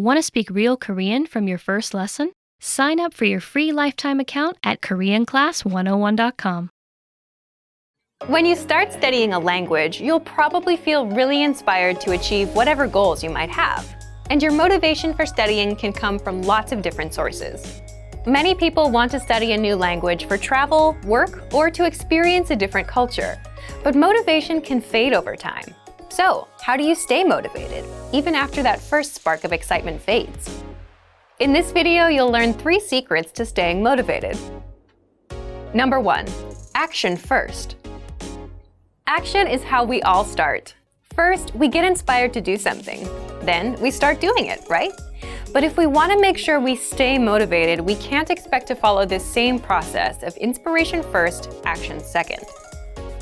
Want to speak real Korean from your first lesson? Sign up for your free lifetime account at KoreanClass101.com. When you start studying a language, you'll probably feel really inspired to achieve whatever goals you might have. And your motivation for studying can come from lots of different sources. Many people want to study a new language for travel, work, or to experience a different culture. But motivation can fade over time. So, how do you stay motivated, even after that first spark of excitement fades? In this video, you'll learn 3 secrets to staying motivated. Number 1. Action first. Action is how we all start. First, we get inspired to do something. Then, we start doing it, right? But if we want to make sure we stay motivated, we can't expect to follow this same process of inspiration first, action second.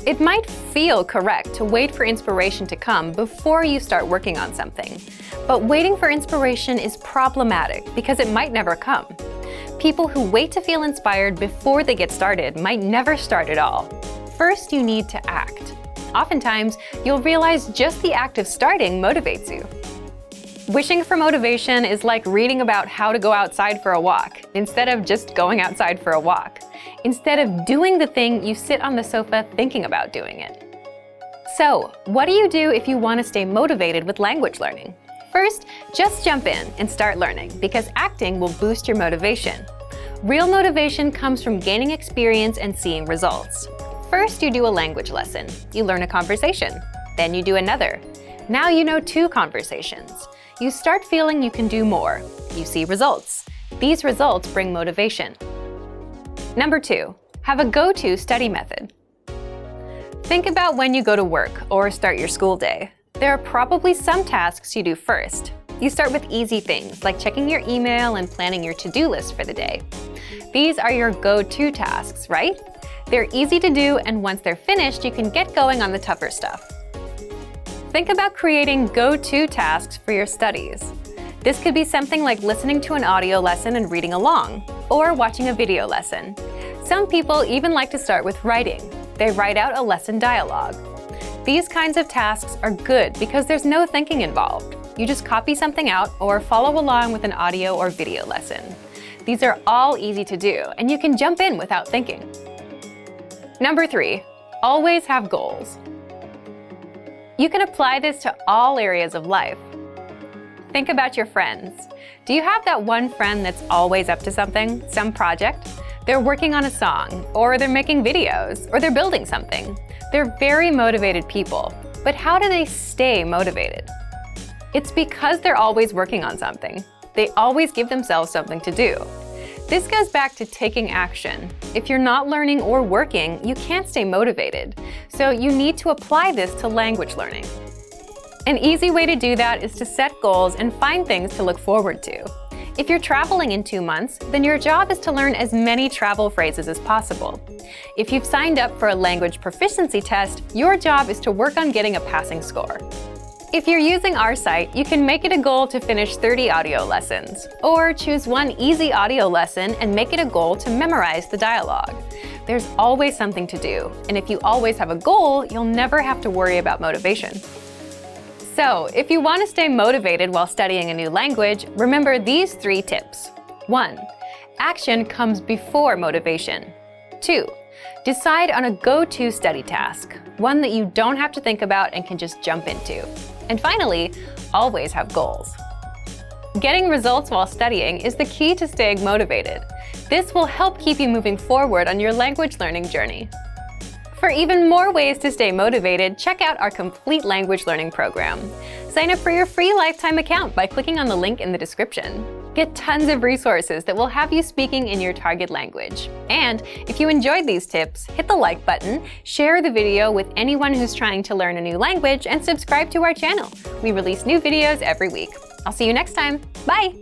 It might feel correct to wait for inspiration to come before you start working on something. But waiting for inspiration is problematic because it might never come. People who wait to feel inspired before they get started might never start at all. First, you need to act. Oftentimes, you'll realize just the act of starting motivates you. Wishing for motivation is like reading about how to go outside for a walk, instead of just going outside for a walk. Instead of doing the thing, you sit on the sofa thinking about doing it. So, what do you do if you want to stay motivated with language learning? First, just jump in and start learning, because acting will boost your motivation. Real motivation comes from gaining experience and seeing results. First, you do a language lesson. You learn a conversation. Then you do another. Now you know 2 conversations. You start feeling you can do more. You see results. These results bring motivation. Number 2, have a go-to study method. Think about when you go to work or start your school day. There are probably some tasks you do first. You start with easy things like checking your email and planning your to-do list for the day. These are your go-to tasks, right? They're easy to do, and once they're finished, you can get going on the tougher stuff. Think about creating go-to tasks for your studies. This could be something like listening to an audio lesson and reading along, or watching a video lesson. Some people even like to start with writing. They write out a lesson dialogue. These kinds of tasks are good because there's no thinking involved. You just copy something out or follow along with an audio or video lesson. These are all easy to do, and you can jump in without thinking. Number 3, always have goals. You can apply this to all areas of life. Think about your friends. Do you have that one friend that's always up to something, some project? They're working on a song, or they're making videos, or they're building something. They're very motivated people, but how do they stay motivated? It's because they're always working on something. They always give themselves something to do. This goes back to taking action. If you're not learning or working, you can't stay motivated. So you need to apply this to language learning. An easy way to do that is to set goals and find things to look forward to. If you're traveling in 2 months, then your job is to learn as many travel phrases as possible. If you've signed up for a language proficiency test, your job is to work on getting a passing score. If you're using our site, you can make it a goal to finish 30 audio lessons, or choose one easy audio lesson and make it a goal to memorize the dialogue. There's always something to do, and if you always have a goal, you'll never have to worry about motivation. So, if you want to stay motivated while studying a new language, remember these 3 tips. 1. Action comes before motivation. 2. Decide on a go-to study task, one that you don't have to think about and can just jump into. And finally, always have goals. Getting results while studying is the key to staying motivated. This will help keep you moving forward on your language learning journey. For even more ways to stay motivated, check out our complete language learning program. Sign up for your free lifetime account by clicking on the link in the description. Get tons of resources that will have you speaking in your target language. And if you enjoyed these tips, hit the like button, share the video with anyone who's trying to learn a new language, and subscribe to our channel. We release new videos every week. I'll see you next time. Bye!